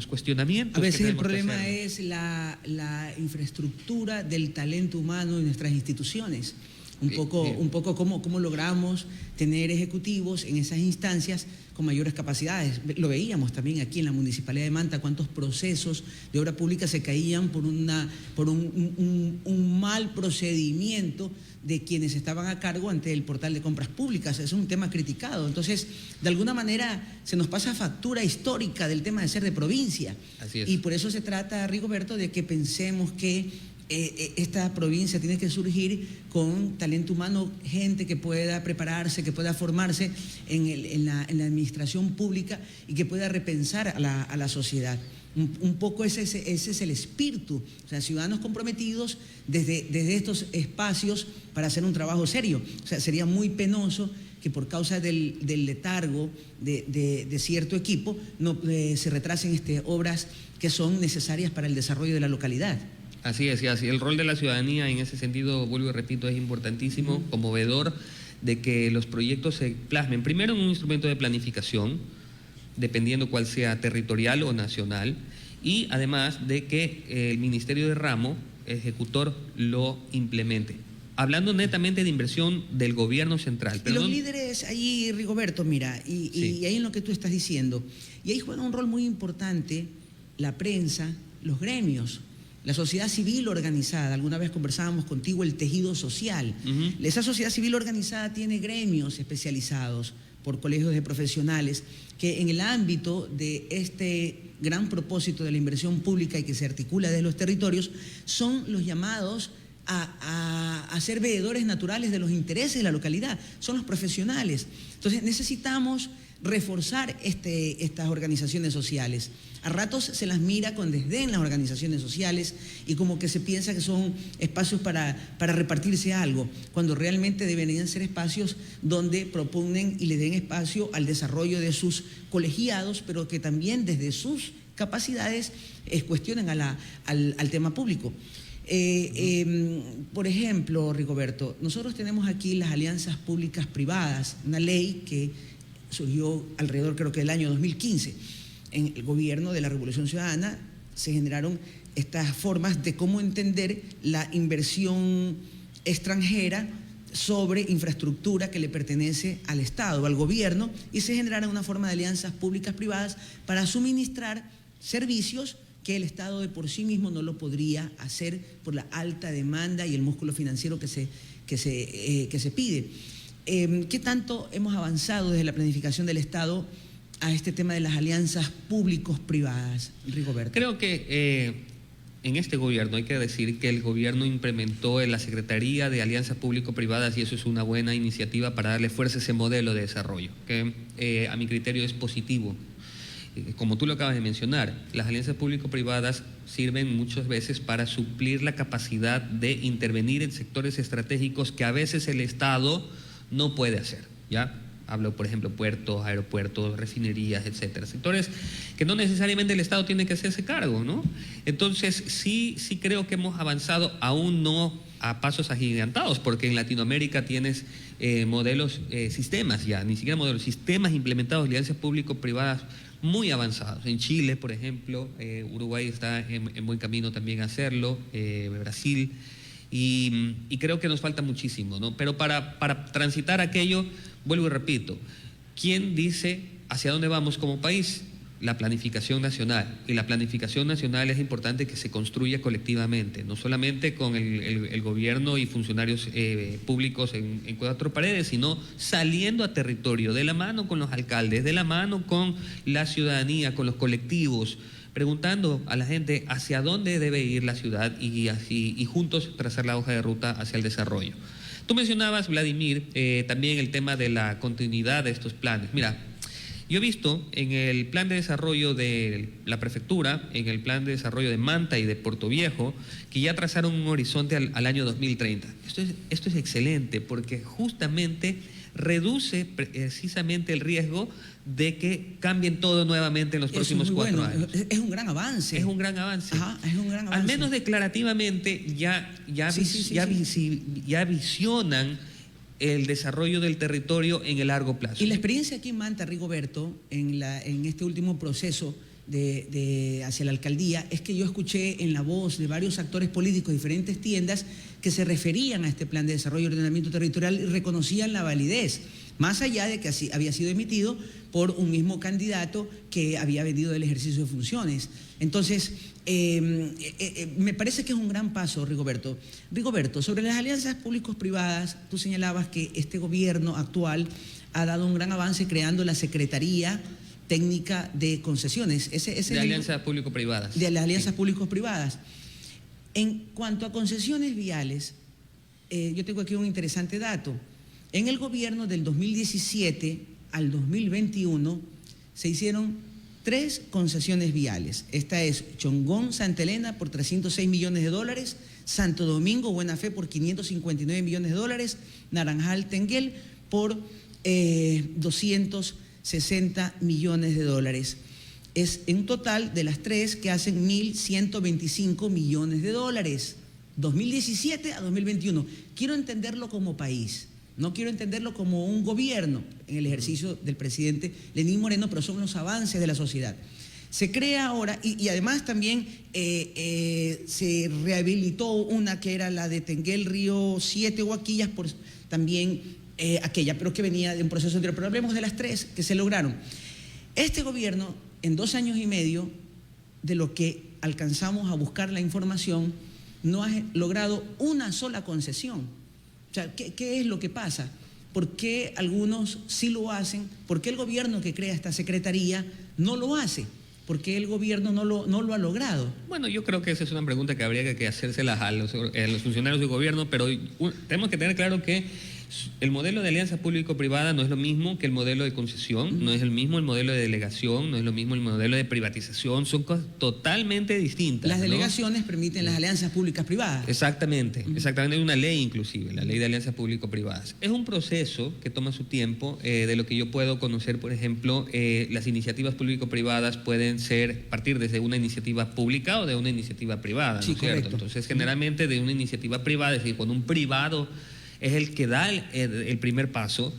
cuestionamientos. A veces el problema es la infraestructura del talento humano en nuestras instituciones. Un poco cómo logramos tener ejecutivos en esas instancias con mayores capacidades. Lo veíamos también aquí en la Municipalidad de Manta, cuántos procesos de obra pública se caían por un mal procedimiento de quienes estaban a cargo ante el portal de compras públicas. Es un tema criticado. Entonces, de alguna manera se nos pasa factura histórica del tema de ser de provincia. Así es. Y por eso se trata, Rigoberto, de que pensemos que esta provincia tiene que surgir con talento humano, gente que pueda prepararse, que pueda formarse en la administración pública y que pueda repensar a la sociedad. Un poco ese es el espíritu, o sea, ciudadanos comprometidos desde estos espacios para hacer un trabajo serio. O sea, sería muy penoso que por causa del letargo de cierto equipo se retrasen obras que son necesarias para el desarrollo de la localidad. Así es, así. El rol de la ciudadanía en ese sentido, vuelvo y repito, es importantísimo, conmovedor de que los proyectos se plasmen primero en un instrumento de planificación, dependiendo cuál sea territorial o nacional, y además de que el Ministerio de Ramo, ejecutor, lo implemente. Hablando netamente de inversión del gobierno central. Y los líderes ahí, Rigoberto, mira, y ahí en lo que tú estás diciendo, y ahí juega un rol muy importante la prensa, los gremios, la sociedad civil organizada. Alguna vez conversábamos contigo el tejido social. Esa sociedad civil organizada tiene gremios especializados por colegios de profesionales que en el ámbito de este gran propósito de la inversión pública y que se articula desde los territorios son los llamados a ser veedores naturales de los intereses de la localidad, son los profesionales. Entonces necesitamos reforzar estas organizaciones sociales. A ratos se las mira con desdén las organizaciones sociales y como que se piensa que son espacios para repartirse algo, cuando realmente deberían ser espacios donde propugnen y le den espacio al desarrollo de sus colegiados, pero que también desde sus capacidades cuestionen al tema público. Por ejemplo, Rigoberto, nosotros tenemos aquí las alianzas públicas privadas, una ley que surgió alrededor, creo que del año 2015. En el gobierno de la Revolución Ciudadana se generaron estas formas de cómo entender la inversión extranjera sobre infraestructura que le pertenece al Estado, al gobierno, y se generaron una forma de alianzas públicas privadas para suministrar servicios que el Estado de por sí mismo no lo podría hacer por la alta demanda y el músculo financiero que se pide. ¿Qué tanto hemos avanzado desde la planificación del Estado a este tema de las alianzas públicos-privadas, Rigoberto? Creo que en este gobierno hay que decir que el gobierno implementó en la Secretaría de Alianzas Público-Privadas y eso es una buena iniciativa para darle fuerza a ese modelo de desarrollo, que a mi criterio es positivo. Como tú lo acabas de mencionar, las alianzas público-privadas sirven muchas veces para suplir la capacidad de intervenir en sectores estratégicos que a veces el Estado no puede hacer, ¿ya? Hablo, por ejemplo, puertos, aeropuertos, refinerías, etcétera. Sectores que no necesariamente el Estado tiene que hacerse cargo, ¿no? Entonces, sí creo que hemos avanzado, aún no a pasos agigantados, porque en Latinoamérica tienes sistemas ya, ni siquiera modelos, sistemas implementados de alianzas público-privadas muy avanzados. En Chile, por ejemplo, Uruguay está en buen camino también a hacerlo, Brasil, y creo que nos falta muchísimo, ¿no? Pero para transitar aquello, vuelvo y repito, ¿quién dice hacia dónde vamos como país? la planificación nacional. Y la planificación nacional es importante que se construya colectivamente, no solamente con el gobierno y funcionarios públicos en cuatro paredes, sino saliendo a territorio, de la mano con los alcaldes, de la mano con la ciudadanía, con los colectivos, preguntando a la gente hacia dónde debe ir la ciudad y juntos trazar la hoja de ruta hacia el desarrollo. Tú mencionabas, Vladimir, también el tema de la continuidad de estos planes. Mira, yo he visto en el plan de desarrollo de la prefectura, en el plan de desarrollo de Manta y de Puerto Viejo, que ya trazaron un horizonte al año 2030. Esto es excelente porque justamente reduce precisamente el riesgo de que cambien todo nuevamente en los próximos 4 años. Es un gran avance. Es un gran avance. Ajá, es un gran avance. Al menos declarativamente ya visionan el desarrollo del territorio en el largo plazo. Y la experiencia aquí en Manta, Rigoberto, en este último proceso hacia la alcaldía, es que yo escuché en la voz de varios actores políticos, diferentes tiendas, que se referían a este plan de desarrollo y ordenamiento territorial y reconocían la validez, más allá de que así había sido emitido por un mismo candidato que había venido del ejercicio de funciones. Entonces, me parece que es un gran paso, Rigoberto. Rigoberto, sobre las alianzas públicos-privadas, tú señalabas que este gobierno actual ha dado un gran avance creando la Secretaría Técnica de Concesiones. De alianzas público-privadas. De las alianzas públicos-privadas. En cuanto a concesiones viales, yo tengo aquí un interesante dato. En el gobierno del 2017 al 2021 se hicieron 3 concesiones viales. Esta es Chongón-Santa Elena por $306 millones, Santo Domingo-Buena Fe por $559 millones, Naranjal-Tenguel por 260 millones. Es un total de las 3 que hacen 1.125 millones de dólares, 2017 a 2021. Quiero entenderlo como país. No quiero entenderlo como un gobierno en el ejercicio del presidente Lenín Moreno, pero son los avances de la sociedad. Se crea ahora, y además también se rehabilitó una que era la de Tenguel Río 7 Huaquillas, por también aquella, pero que venía de un proceso anterior. Pero hablemos de las 3 que se lograron. Este gobierno, en 2 años y medio, de lo que alcanzamos a buscar la información, no ha logrado una sola concesión. O sea, ¿qué es lo que pasa? ¿Por qué algunos sí lo hacen? ¿Por qué el gobierno que crea esta secretaría no lo hace? ¿Por qué el gobierno no lo ha logrado? Bueno, yo creo que esa es una pregunta que habría que hacérselas a los funcionarios del gobierno, pero tenemos que tener claro que el modelo de alianza público-privada no es lo mismo que el modelo de concesión, no es el mismo el modelo de delegación, no es lo mismo el modelo de privatización, son cosas totalmente distintas. Las ¿no? delegaciones permiten las alianzas públicas-privadas. Exactamente, exactamente, hay una ley inclusive, la ley de alianzas público-privadas. Es un proceso que toma su tiempo, de lo que yo puedo conocer, por ejemplo, las iniciativas público-privadas pueden partir desde una iniciativa pública o de una iniciativa privada, ¿no es cierto? Entonces, generalmente de una iniciativa privada, es decir, cuando un privado es el que da el primer paso,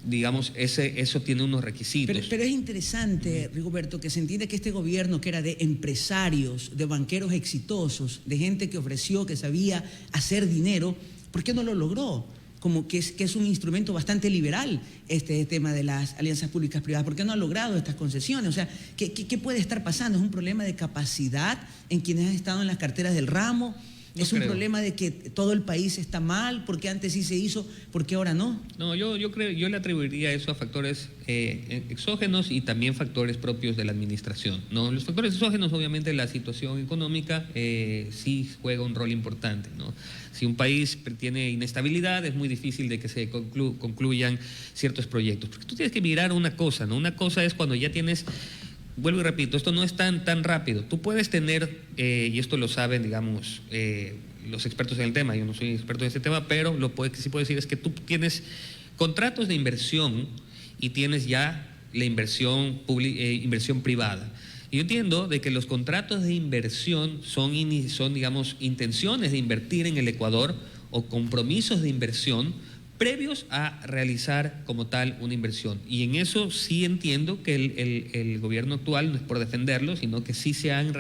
digamos, eso tiene unos requisitos. Pero es interesante, Rigoberto, que se entiende que este gobierno, que era de empresarios, de banqueros exitosos, de gente que ofreció, que sabía hacer dinero, ¿por qué no lo logró? Como que es un instrumento bastante liberal este tema de las alianzas públicas privadas. ¿Por qué no ha logrado estas concesiones? O sea, ¿qué puede estar pasando? ¿Es un problema de capacidad en quienes han estado en las carteras del ramo? ¿Es un problema de que todo el país está mal? ¿Por qué antes sí se hizo? ¿Por qué ahora no? No, yo le atribuiría eso a factores exógenos y también factores propios de la administración, ¿no? Los factores exógenos, obviamente, la situación económica sí juega un rol importante, ¿no? Si un país tiene inestabilidad, es muy difícil de que se concluyan ciertos proyectos. Porque tú tienes que mirar una cosa, ¿no? Una cosa es cuando ya tienes... Vuelvo y repito, esto no es tan rápido. Tú puedes tener, y esto lo saben, digamos, los expertos en el tema, yo no soy experto en este tema, pero lo que sí puedo decir es que tú tienes contratos de inversión y tienes ya la inversión privada. Y yo entiendo de que los contratos de inversión son, digamos, intenciones de invertir en el Ecuador o compromisos de inversión previos a realizar como tal una inversión. Y en eso sí entiendo que el gobierno actual, no es por defenderlo, sino que sí se han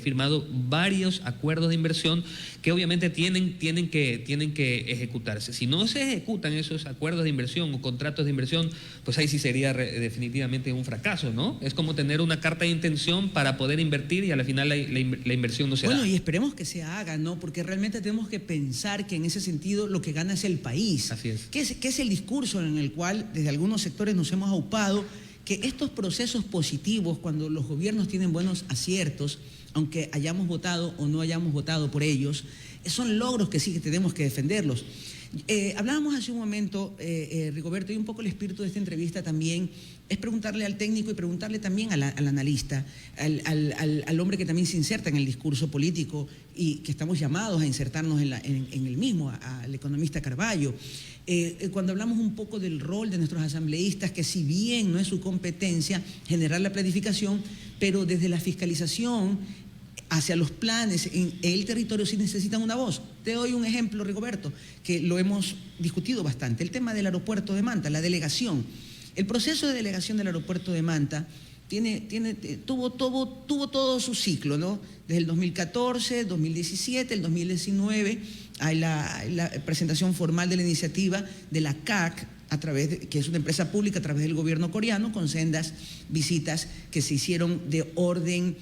firmado varios acuerdos de inversión que obviamente tienen que ejecutarse. Si no se ejecutan esos acuerdos de inversión o contratos de inversión, pues ahí sí sería definitivamente un fracaso, ¿no? Es como tener una carta de intención para poder invertir y al final la inversión no se da. Bueno, y esperemos que se haga, ¿no? Porque realmente tenemos que pensar que en ese sentido lo que gana es el país. Así es. ¿Qué es el discurso en el cual desde algunos sectores nos hemos aupado? Que estos procesos positivos, cuando los gobiernos tienen buenos aciertos, aunque hayamos votado o no hayamos votado por ellos, son logros que sí que tenemos que defenderlos. Hablábamos hace un momento, Rigoberto, y un poco el espíritu de esta entrevista también es preguntarle al técnico y preguntarle también al analista, al hombre que también se inserta en el discurso político y que estamos llamados a insertarnos en el mismo, al economista Carballo. Cuando hablamos un poco del rol de nuestros asambleístas, que si bien no es su competencia generar la planificación, pero desde la fiscalización hacia los planes en el territorio sí necesitan una voz. Te doy un ejemplo, Rigoberto, que lo hemos discutido bastante, el tema del aeropuerto de Manta, la delegación. El proceso de delegación del aeropuerto de Manta tuvo todo su ciclo, ¿no? Desde el 2014, 2017, el 2019, hay la presentación formal de la iniciativa de la CAC, que es una empresa pública a través del gobierno coreano, con sendas visitas que se hicieron de orden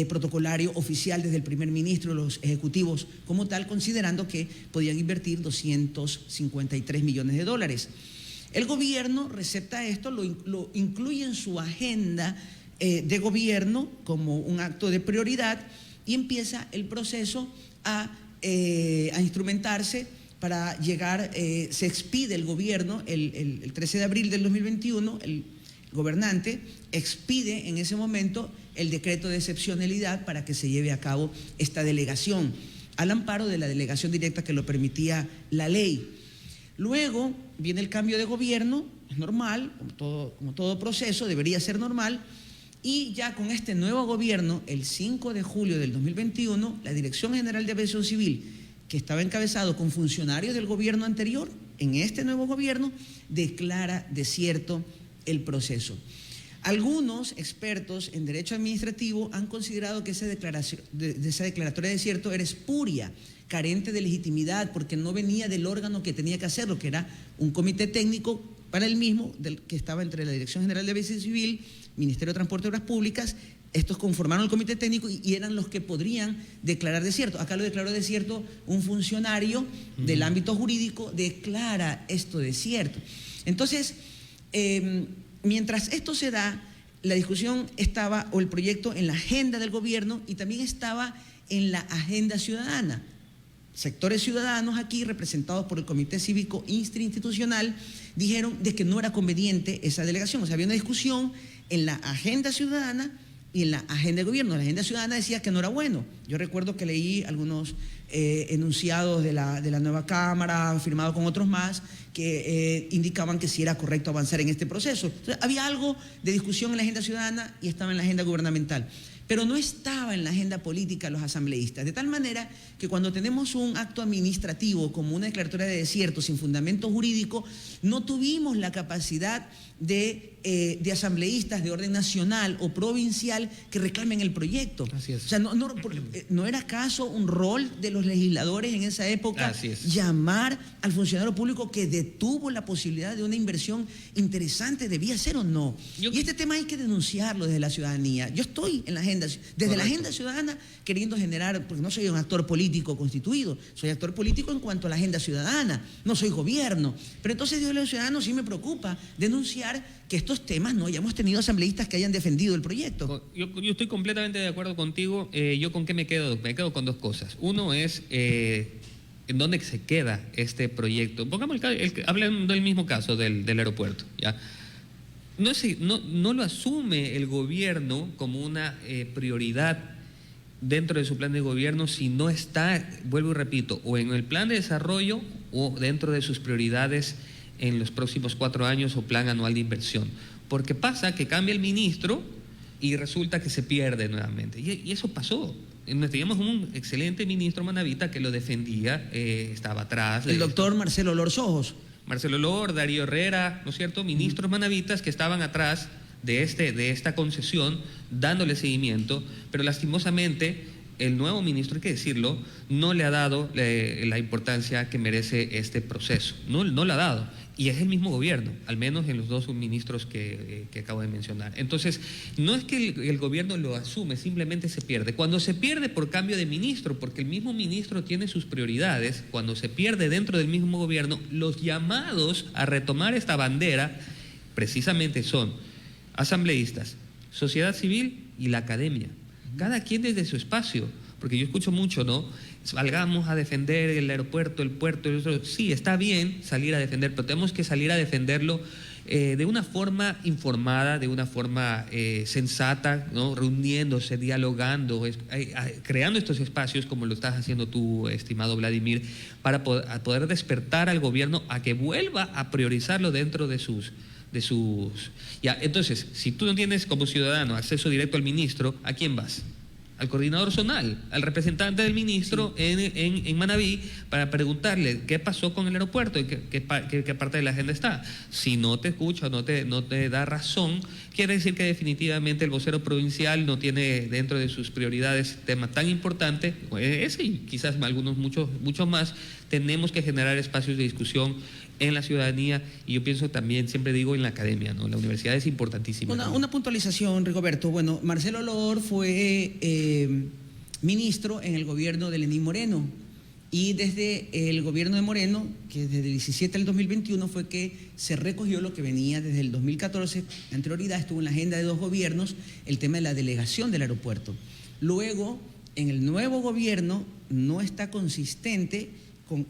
protocolario oficial desde el primer ministro, los ejecutivos como tal, considerando que podían invertir 253 millones de dólares. El gobierno recepta esto, lo incluye en su agenda de gobierno como un acto de prioridad y empieza el proceso a instrumentarse para llegar, se expide el gobierno el 13 de abril del 2021, el gobernante expide en ese momento el decreto de excepcionalidad para que se lleve a cabo esta delegación, al amparo de la delegación directa que lo permitía la ley. Luego viene el cambio de gobierno, es normal, como todo proceso, debería ser normal, y ya con este nuevo gobierno, el 5 de julio del 2021, la Dirección General de Aviación Civil, que estaba encabezado con funcionarios del gobierno anterior, en este nuevo gobierno, declara desierto el proceso. Algunos expertos en derecho administrativo han considerado que esa declaratoria de desierto era espuria, carente de legitimidad, porque no venía del órgano que tenía que hacerlo, que era un comité técnico para el mismo, que estaba entre la Dirección General de Aviación Civil, Ministerio de Transporte y Obras Públicas. Estos conformaron el comité técnico y eran los que podrían declarar desierto. Acá lo declaró desierto un funcionario del ámbito jurídico, declara esto desierto. Entonces, mientras esto se da, la discusión estaba, o el proyecto, en la agenda del gobierno y también estaba en la agenda ciudadana. Sectores ciudadanos aquí, representados por el Comité Cívico Interinstitucional, dijeron de que no era conveniente esa delegación. O sea, había una discusión en la agenda ciudadana y en la agenda de gobierno. La agenda ciudadana decía que no era bueno. Yo recuerdo que leí algunos enunciados de la nueva Cámara, firmado con otros más, que indicaban que sí era correcto avanzar en este proceso. Entonces, había algo de discusión en la agenda ciudadana y estaba en la agenda gubernamental, pero no estaba en la agenda política los asambleístas, de tal manera que cuando tenemos un acto administrativo como una declaratoria de desierto sin fundamento jurídico, no tuvimos la capacidad de asambleístas de orden nacional o provincial que reclamen el proyecto. Así es. O sea, ¿no era acaso un rol de los legisladores en esa época llamar al funcionario público que detuvo la posibilidad de una inversión interesante? ¿Debía ser o no? Y este tema hay que denunciarlo desde la ciudadanía. Yo estoy en la agenda, desde la agenda ciudadana, queriendo generar, porque no soy un actor político constituido, soy actor político en cuanto a la agenda ciudadana, no soy gobierno. Pero entonces desde los ciudadanos sí me preocupa denunciar que estos temas no hayamos tenido asambleístas que hayan defendido el proyecto. Yo estoy completamente de acuerdo contigo. ¿Yo con qué me quedo? Me quedo con dos cosas. Uno es en dónde se queda este proyecto. Pongamos hablando del mismo caso del aeropuerto, ¿ya? No lo asume el gobierno como una prioridad dentro de su plan de gobierno si no está, vuelvo y repito, o en el plan de desarrollo o dentro de sus prioridades en los próximos 4 años o plan anual de inversión. Porque pasa que cambia el ministro y resulta que se pierde nuevamente. Y eso pasó. Teníamos un excelente ministro Manavita que lo defendía, estaba atrás. El doctor Marcelo Lorzojos. Marcelo Lor, Darío Herrera, ¿no es cierto?, ministros manavitas que estaban atrás de esta concesión, dándole seguimiento, pero lastimosamente el nuevo ministro, hay que decirlo, no le ha dado la importancia que merece este proceso, no la ha dado, y es el mismo gobierno, al menos en los dos ministros que acabo de mencionar. Entonces, no es que el gobierno lo asume, simplemente se pierde. Cuando se pierde por cambio de ministro, porque el mismo ministro tiene sus prioridades, cuando se pierde dentro del mismo gobierno, los llamados a retomar esta bandera precisamente son asambleístas, sociedad civil y la academia. Cada quien desde su espacio, porque yo escucho mucho, ¿no? Salgamos a defender el aeropuerto, el puerto, el otro. Sí, está bien salir a defender, pero tenemos que salir a defenderlo de una forma informada, de una forma sensata, ¿no? Reuniéndose, dialogando, creando estos espacios como lo estás haciendo tú, estimado Vladimir, para poder despertar al gobierno a que vuelva a priorizarlo dentro de sus... Ya, entonces, si tú no tienes como ciudadano acceso directo al ministro, ¿a quién vas? Al coordinador zonal, al representante del ministro en Manabí, para preguntarle qué pasó con el aeropuerto y qué parte de la agenda está. Si no te escucha, no te da razón, quiere decir que definitivamente el vocero provincial no tiene dentro de sus prioridades tema tan importante, ese y quizás muchos más. Tenemos que generar espacios de discusión en la ciudadanía, y yo pienso también, siempre digo, en la academia, ¿no? La universidad es importantísima. Una puntualización, Rigoberto. Bueno, Marcelo Lor fue ministro en el gobierno de Lenín Moreno, y desde el gobierno de Moreno, que desde el 17 al 2021 fue que se recogió lo que venía desde el 2014, anterioridad estuvo en la agenda de dos gobiernos, el tema de la delegación del aeropuerto. Luego, en el nuevo gobierno, no está consistente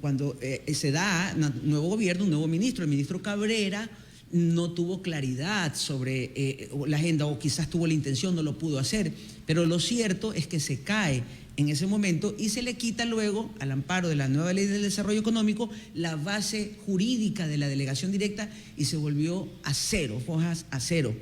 cuando se da un nuevo gobierno, un nuevo ministro. El ministro Cabrera no tuvo claridad sobre la agenda, o quizás tuvo la intención, no lo pudo hacer, pero lo cierto es que se cae en ese momento y se le quita luego, al amparo de la nueva ley del desarrollo económico, la base jurídica de la delegación directa, y se volvió a cero, fojas a cero.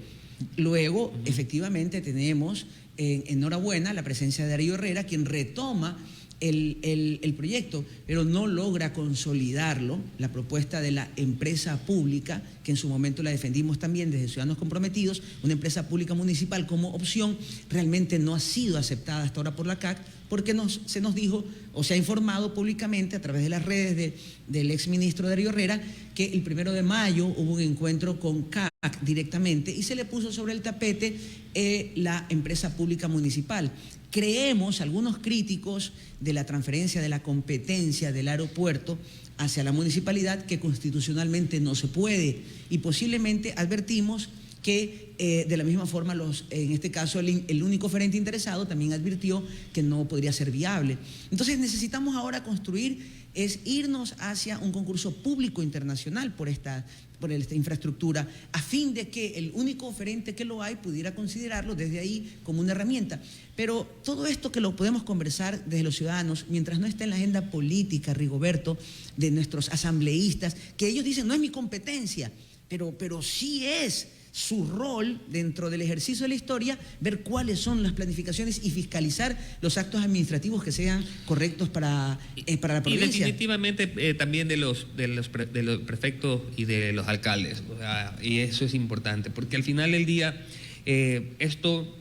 Luego, efectivamente, tenemos enhorabuena la presencia de Darío Herrera, quien retoma el proyecto, pero no logra consolidarlo. La propuesta de la empresa pública, que en su momento la defendimos también desde Ciudadanos Comprometidos, una empresa pública municipal como opción, realmente no ha sido aceptada hasta ahora por la CAC, porque se nos dijo, o se ha informado públicamente a través de las redes del exministro Darío Herrera, que el 1 de mayo hubo un encuentro con CAC directamente y se le puso sobre el tapete la empresa pública municipal. Creemos, algunos críticos de la transferencia de la competencia del aeropuerto hacia la municipalidad, que constitucionalmente no se puede, y posiblemente advertimos que de la misma forma en este caso el único oferente interesado también advirtió que no podría ser viable. Entonces necesitamos ahora irnos hacia un concurso público internacional por esta infraestructura, a fin de que el único oferente que lo hay pudiera considerarlo desde ahí como una herramienta. Pero todo esto que lo podemos conversar desde los ciudadanos, mientras no está en la agenda política, Rigoberto, de nuestros asambleístas, que ellos dicen no es mi competencia, pero sí es su rol dentro del ejercicio de la historia, ver cuáles son las planificaciones y fiscalizar los actos administrativos que sean correctos para la provincia. Y definitivamente también de los prefectos y de los alcaldes, o sea, y eso es importante, porque al final del día esto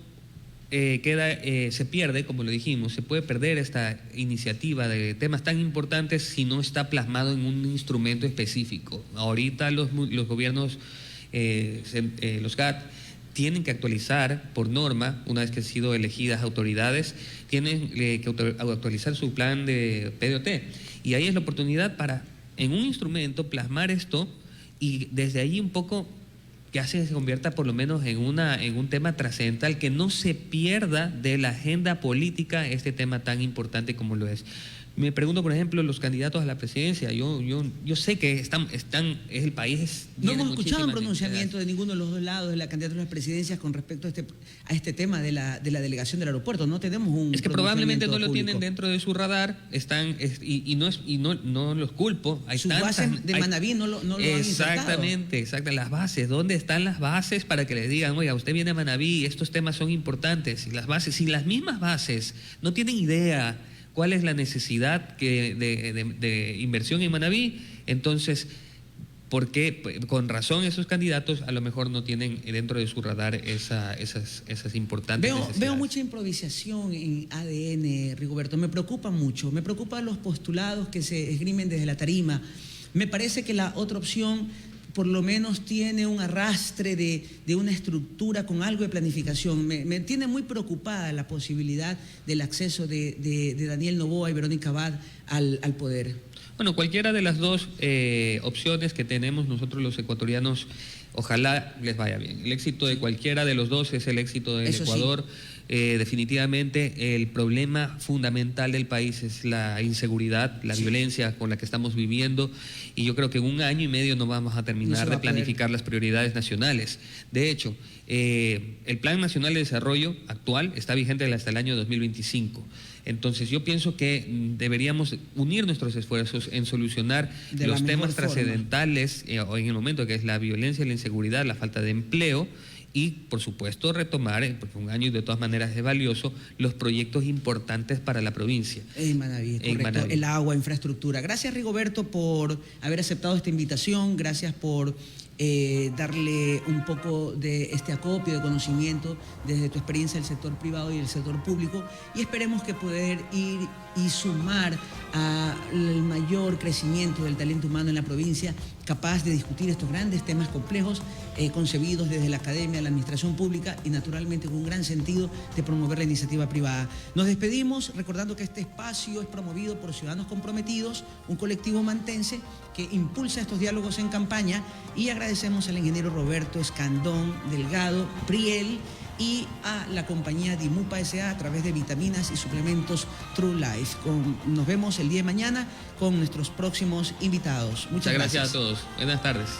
se pierde, como lo dijimos, se puede perder esta iniciativa de temas tan importantes si no está plasmado en un instrumento específico. Ahorita los gobiernos, los GAT, tienen que actualizar por norma, una vez que han sido elegidas autoridades, tienen que actualizar su plan de PDOT. Y ahí es la oportunidad para, en un instrumento, plasmar esto, y desde ahí un poco que se convierta por lo menos en un tema trascendental, que no se pierda de la agenda política este tema tan importante como lo es. Me pregunto, por ejemplo, los candidatos a la presidencia. Yo sé que el país. No hemos escuchado un pronunciamiento de ninguno de los dos lados de la candidatura a las presidencias con respecto a este tema de la delegación del aeropuerto. No tenemos un. Es que probablemente no lo público tienen dentro de su radar. No los culpo. Sus bases de Manabí no lo han insertado. Exactamente. Las bases. ¿Dónde están las bases para que le digan, oiga, usted viene a Manabí, estos temas son importantes? Si las mismas bases no tienen idea cuál es la necesidad de inversión en Manabí, entonces porque con razón esos candidatos a lo mejor no tienen dentro de su radar esas importantes necesidades. Veo mucha improvisación en ADN, Rigoberto. Me preocupa mucho. Me preocupan los postulados que se esgrimen desde la tarima. Me parece que la otra opción por lo menos tiene un arrastre de una estructura con algo de planificación. Me tiene muy preocupada la posibilidad del acceso de Daniel Noboa y Verónica Abad al poder. Bueno, cualquiera de las dos opciones que tenemos nosotros los ecuatorianos, ojalá les vaya bien. El éxito de cualquiera de los dos es el éxito del Ecuador. Sí. Definitivamente el problema fundamental del país es la inseguridad, la violencia con la que estamos viviendo, y yo creo que en 1 año y medio no vamos a terminar de planificar las prioridades nacionales. De hecho, el Plan Nacional de Desarrollo actual está vigente hasta el año 2025. Entonces yo pienso que deberíamos unir nuestros esfuerzos en solucionar los temas trascendentales o en el momento que es la violencia, la inseguridad, la falta de empleo, y por supuesto retomar, porque 1 año de todas maneras es valioso, los proyectos importantes para la provincia. En Manaví, correcto. El agua, infraestructura. Gracias, Rigoberto, por haber aceptado esta invitación. Gracias por darle un poco de este acopio de conocimiento desde tu experiencia del sector privado y del sector público, y esperemos que poder ir y sumar al mayor crecimiento del talento humano en la provincia, capaz de discutir estos grandes temas complejos concebidos desde la academia, la administración pública y naturalmente con un gran sentido de promover la iniciativa privada. Nos despedimos recordando que este espacio es promovido por Ciudadanos Comprometidos, un colectivo mantense que impulsa estos diálogos en campaña, y agradecemos al ingeniero Roberto Escandón Delgado Priel y a la compañía Dimupa S.A. a través de vitaminas y suplementos True Life. Nos vemos el día de mañana con nuestros próximos invitados. Muchas gracias a todos. Buenas tardes.